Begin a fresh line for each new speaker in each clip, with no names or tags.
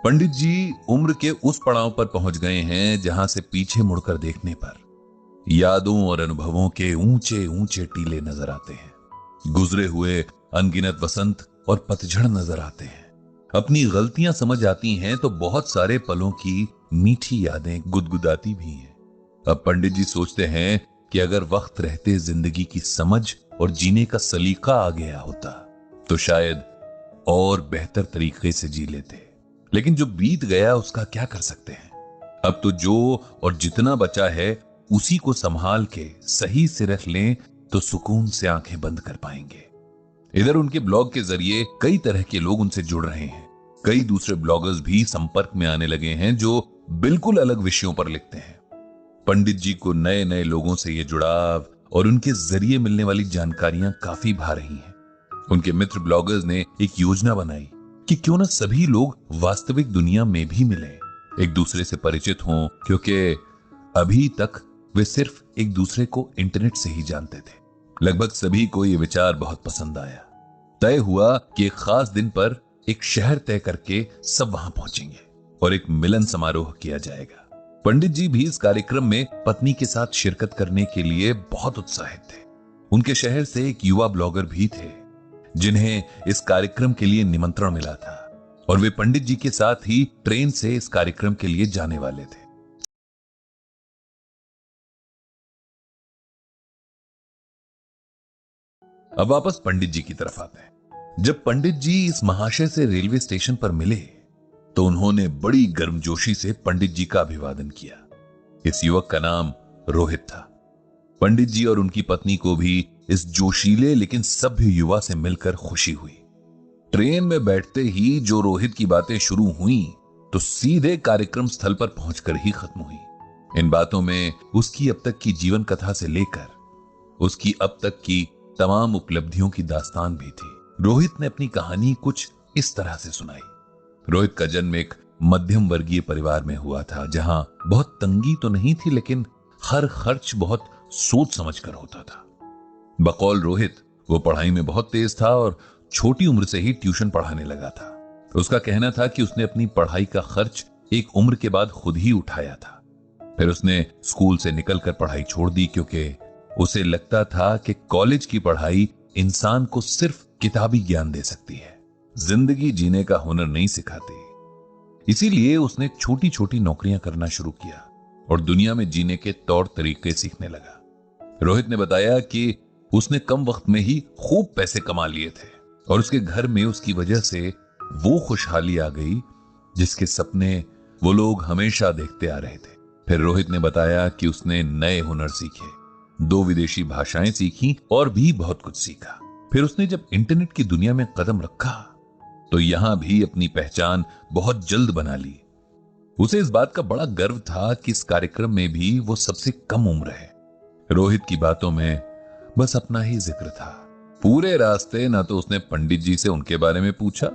पंडित जी उम्र के उस पड़ाव पर पहुंच गए हैं जहां से पीछे मुड़कर देखने पर यादों और अनुभवों के ऊंचे ऊंचे टीले नजर आते हैं। गुजरे हुए अनगिनत वसंत और पतझड़ नजर आते हैं। अपनी गलतियां समझ आती हैं तो बहुत सारे पलों की मीठी यादें गुदगुदाती भी हैं। अब पंडित जी सोचते हैं कि अगर वक्त रहते जिंदगी की समझ और जीने का सलीका आ गया होता तो शायद और बेहतर तरीके से जी लेते। लेकिन जो बीत गया उसका क्या कर सकते हैं। अब तो जो और जितना बचा है उसी को संभाल के सही से रख लें तो सुकून से आंखें बंद कर पाएंगे। इधर उनके ब्लॉग के जरिए कई तरह के लोग उनसे जुड़ रहे हैं। कई दूसरे ब्लॉगर्स भी संपर्क में आने लगे हैं जो बिल्कुल अलग विषयों पर लिखते हैं। पंडित जी को नए नए लोगों से ये जुड़ाव और उनके जरिए मिलने वाली जानकारियां काफी भा रही हैं। उनके मित्र ब्लॉगर्स ने एक योजना बनाई कि क्यों ना सभी लोग वास्तविक दुनिया में भी मिलें, एक दूसरे से परिचित हों, क्योंकि अभी तक वे सिर्फ एक दूसरे को इंटरनेट से ही जानते थे। लगभग सभी को यह विचार बहुत पसंद आया। तय हुआ कि एक खास दिन पर एक शहर तय करके सब वहां पहुंचेंगे और एक मिलन समारोह किया जाएगा। पंडित जी भी इस कार्यक्रम में पत्नी के साथ शिरकत करने के लिए बहुत उत्साहित थे। उनके शहर से एक युवा ब्लॉगर भी थे जिन्हें इस कार्यक्रम के लिए निमंत्रण मिला था और वे पंडित जी के साथ ही ट्रेन से इस कार्यक्रम के लिए जाने वाले थे। अब वापस पंडित जी की तरफ आते हैं। जब पंडित जी इस महाशय से रेलवे स्टेशन पर मिले तो उन्होंने बड़ी गर्मजोशी से पंडित जी का अभिवादन किया। इस युवक का नाम रोहित था। पंडित जी और उनकी पत्नी को भी इस जोशीले लेकिन सभ्य युवा से मिलकर खुशी हुई। ट्रेन में बैठते ही जो रोहित की बातें शुरू हुई तो सीधे कार्यक्रम स्थल पर पहुंचकर ही खत्म हुई। इन बातों में उसकी अब तक की जीवन कथा से लेकर उसकी अब तक की तमाम उपलब्धियों की दास्तान भी थी। रोहित ने अपनी कहानी कुछ इस तरह से सुनाई। रोहित का जन्म एक मध्यम वर्गीय परिवार में हुआ था जहां बहुत तंगी तो नहीं थी लेकिन हर खर्च बहुत सोच समझकर होता था। बकौल रोहित वो पढ़ाई में बहुत तेज था और छोटी उम्र से ही ट्यूशन पढ़ाने लगा था। उसका कहना था कि उसने अपनी पढ़ाई का खर्च एक उम्र के बाद खुद ही उठाया था। फिर उसने स्कूल से निकलकर पढ़ाई छोड़ दी क्योंकि उसे लगता था कि कॉलेज की पढ़ाई इंसान को सिर्फ किताबी ज्ञान दे सकती है, जिंदगी जीने का हुनर नहीं सिखाती। इसीलिए उसने छोटी छोटी नौकरियां करना शुरू किया और दुनिया में जीने के तौर तरीके सीखने लगा। रोहित ने बताया कि उसने कम वक्त में ही खूब पैसे कमा लिए थे और उसके घर में उसकी वजह से वो खुशहाली आ गई जिसके सपने वो लोग हमेशा देखते आ रहे थे। फिर रोहित ने बताया कि उसने नए हुनर सीखे, 2 विदेशी भाषाएं सीखी और भी बहुत कुछ सीखा। फिर उसने जब इंटरनेट की दुनिया में कदम रखा तो यहां भी अपनी पहचान बहुत जल्द बना ली। उसे इस बात का बड़ा गर्व था कि इस कार्यक्रम में भी वो सबसे कम उम्र है। रोहित की बातों में बस अपना ही जिक्र था। पूरे रास्ते ना तो उसने पंडित जी से उनके बारे में पूछा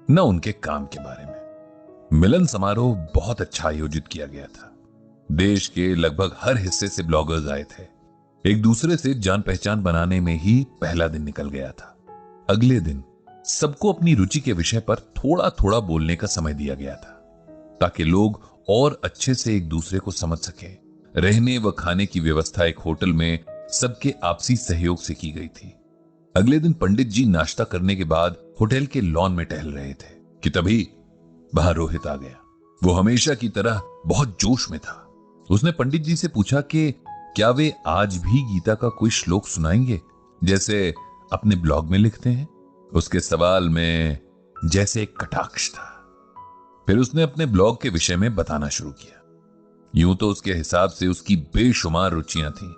न उनके काम के बारे में। मिलन समारोह बहुत अच्छा आयोजित किया गया था। देश के लगभग हर हिस्से से ब्लॉगर्स आए थे। एक दूसरे से जान पहचान बनाने में ही पहला दिन निकल गया था। अगले दिन सबको अपनी रुचि के विषय पर थोड़ा थोड़ा बोलने का समय दिया गया था ताकि लोग और अच्छे से एक दूसरे को समझ सके। रहने व खाने की व्यवस्था एक होटल में सबके आपसी सहयोग से की गई थी। अगले दिन पंडित जी नाश्ता करने के बाद होटल के लॉन में टहल रहे थे कि तभी वहां रोहित आ गया। वो हमेशा की तरह बहुत जोश में था। उसने पंडित जी से पूछा कि क्या वे आज भी गीता का कोई श्लोक सुनाएंगे जैसे अपने ब्लॉग में लिखते हैं। उसके सवाल में जैसे एक कटाक्ष था। फिर उसने अपने ब्लॉग के विषय में बताना शुरू किया। यूं तो उसके हिसाब से उसकी बेशुमार रुचियां थीं,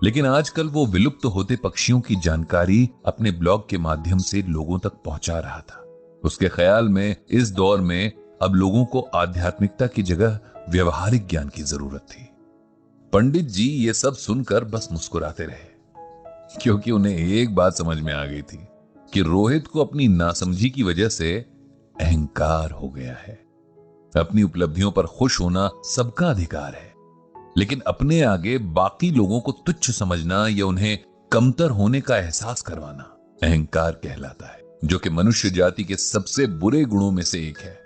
लेकिन आजकल वो विलुप्त होते पक्षियों की जानकारी अपने ब्लॉग के माध्यम से लोगों तक पहुंचा रहा था। उसके ख्याल में इस दौर में अब लोगों को आध्यात्मिकता की जगह व्यवहारिक ज्ञान की जरूरत थी। पंडित जी ये सब सुनकर बस मुस्कुराते रहे क्योंकि उन्हें एक बात समझ में आ गई थी कि रोहित को अपनी नासमझी की वजह से अहंकार हो गया है। अपनी उपलब्धियों पर खुश होना सबका अधिकार है, लेकिन अपने आगे बाकी लोगों को तुच्छ समझना या उन्हें कमतर होने का एहसास करवाना अहंकार कहलाता है, जो कि मनुष्य जाति के सबसे बुरे गुणों में से एक है।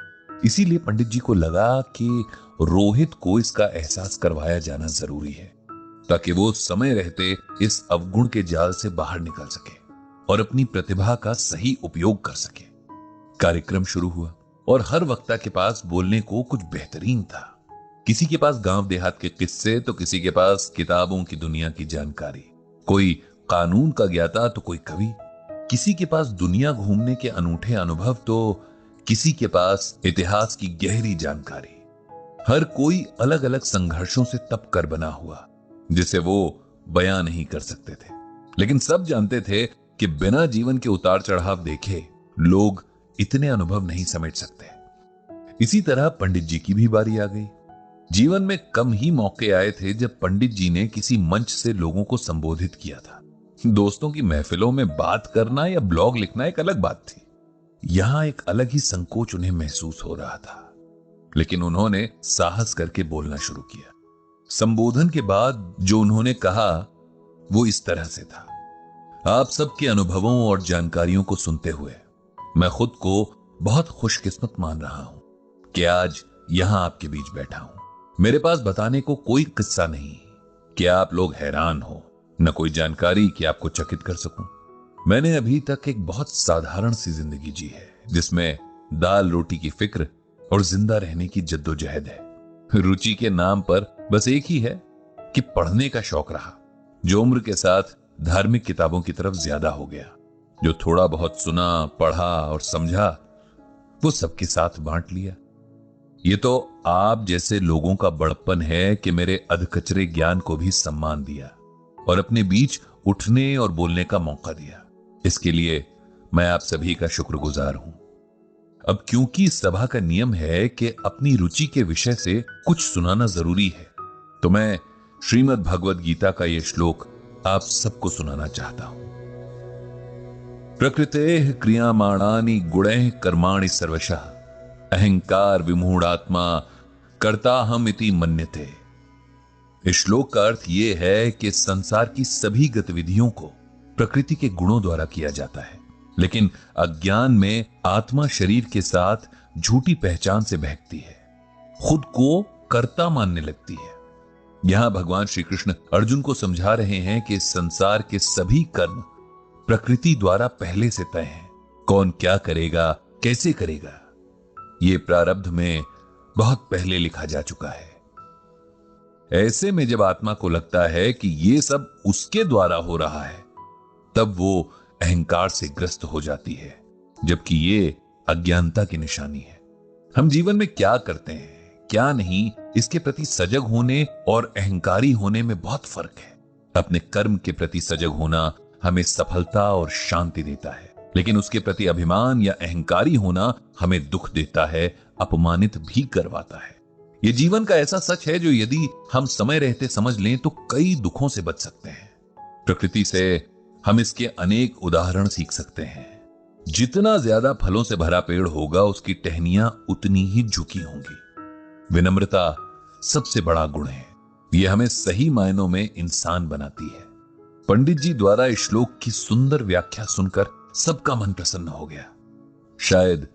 इसीलिए पंडित जी को लगा कि रोहित को इसका एहसास करवाया जाना जरूरी है, ताकि वो समय रहते इस अवगुण के जाल से बाहर निकल सके और अपनी प्रतिभा का सही उपयोग कर सके। कार्यक्रम शुरू हुआ और हर वक्ता के पास बोलने को कुछ बेहतरीन था। किसी के पास गांव देहात के किस्से तो किसी के पास किताबों की दुनिया की जानकारी, कोई कानून का ज्ञाता तो कोई कवि, किसी के पास दुनिया घूमने के अनूठे अनुभव तो किसी के पास इतिहास की गहरी जानकारी। हर कोई अलग अलग संघर्षों से तप कर बना हुआ, जिसे वो बयां नहीं कर सकते थे, लेकिन सब जानते थे कि बिना जीवन के उतार चढ़ाव देखे लोग इतने अनुभव नहीं समेट सकते। इसी तरह पंडित जी की भी बारी आ गई। जीवन में कम ही मौके आए थे जब पंडित जी ने किसी मंच से लोगों को संबोधित किया था। दोस्तों की महफिलों में बात करना या ब्लॉग लिखना एक अलग बात थी। यहां एक अलग ही संकोच उन्हें महसूस हो रहा था, लेकिन उन्होंने साहस करके बोलना शुरू किया। संबोधन के बाद जो उन्होंने कहा वो इस तरह से था। आप सबके अनुभवों और जानकारियों को सुनते हुए मैं खुद को बहुत खुशकिस्मत मान रहा हूं कि आज यहां आपके बीच बैठा हूं। मेरे पास बताने को कोई किस्सा नहीं कि आप लोग हैरान हो, न कोई जानकारी कि आपको चकित कर सकूं। मैंने अभी तक एक बहुत साधारण सी जिंदगी जी है, जिसमें दाल रोटी की फिक्र और जिंदा रहने की जद्दोजहद है। रुचि के नाम पर बस एक ही है कि पढ़ने का शौक रहा, जो उम्र के साथ धार्मिक किताबों की तरफ ज्यादा हो गया। जो थोड़ा बहुत सुना, पढ़ा और समझा वो सबके साथ बांट लिया। ये तो आप जैसे लोगों का बड़प्पन है कि मेरे अधकचरे ज्ञान को भी सम्मान दिया और अपने बीच उठने और बोलने का मौका दिया। इसके लिए मैं आप सभी का शुक्रगुजार हूं। अब क्योंकि सभा का नियम है कि अपनी रुचि के विषय से कुछ सुनाना जरूरी है, तो मैं श्रीमद् भगवद गीता का यह श्लोक आप सबको सुनाना चाहता हूं। प्रकृतेः क्रियामाणानि गुणैः कर्माणि सर्वशः अहंकार विमूढ़ात्मा कर्ताहम इति मन्यते। इस श्लोक का अर्थ यह है कि संसार की सभी गतिविधियों को प्रकृति के गुणों द्वारा किया जाता है, लेकिन अज्ञान में आत्मा शरीर के साथ झूठी पहचान से बहकती है, खुद को कर्ता मानने लगती है। यहां भगवान श्री कृष्ण अर्जुन को समझा रहे हैं कि संसार के सभी कर्म प्रकृति द्वारा पहले से तय हैं। कौन क्या करेगा, कैसे करेगा, ये प्रारब्ध में बहुत पहले लिखा जा चुका है। ऐसे में जब आत्मा को लगता है कि ये सब उसके द्वारा हो रहा है, तब वो अहंकार से ग्रस्त हो जाती है, जबकि ये अज्ञानता की निशानी है। हम जीवन में क्या करते हैं, क्या नहीं, इसके प्रति सजग होने और अहंकारी होने में बहुत फर्क है। अपने कर्म के प्रति सजग होना हमें सफलता और शांति देता है, लेकिन उसके प्रति अभिमान या अहंकारी होना हमें दुख देता है, अपमानित भी करवाता है। यह जीवन का ऐसा सच है जो यदि हम समय रहते समझ लें तो कई दुखों से बच सकते हैं। प्रकृति से हम इसके अनेक उदाहरण सीख सकते हैं। जितना ज्यादा फलों से भरा पेड़ होगा, उसकी टहनियां उतनी ही झुकी होंगी। विनम्रता सबसे बड़ा गुण है, यह हमें सही मायनों में इंसान बनाती है। पंडित जी द्वारा इस श्लोक की सुंदर व्याख्या सुनकर सबका मन प्रसन्न हो गया। शायद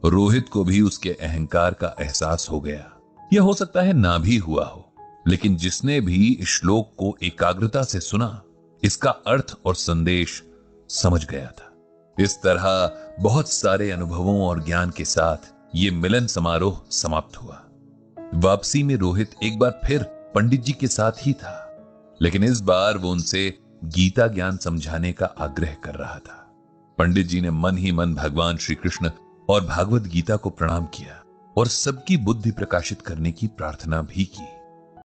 रोहित को भी उसके अहंकार का एहसास हो गया। यह हो सकता है ना भी हुआ हो, लेकिन जिसने भी इस श्लोक को एकाग्रता से सुना, इसका अर्थ और संदेश समझ गया था। इस तरह बहुत सारे अनुभवों और ज्ञान के साथ ये मिलन समारोह समाप्त हुआ। वापसी में रोहित एक बार फिर पंडित जी के साथ ही था, लेकिन इस बार वो उनसे गीता ज्ञान समझाने का आग्रह कर रहा था। पंडित जी ने मन ही मन भगवान श्री कृष्ण और भागवत गीता को प्रणाम किया और सबकी बुद्धि प्रकाशित करने की प्रार्थना भी की।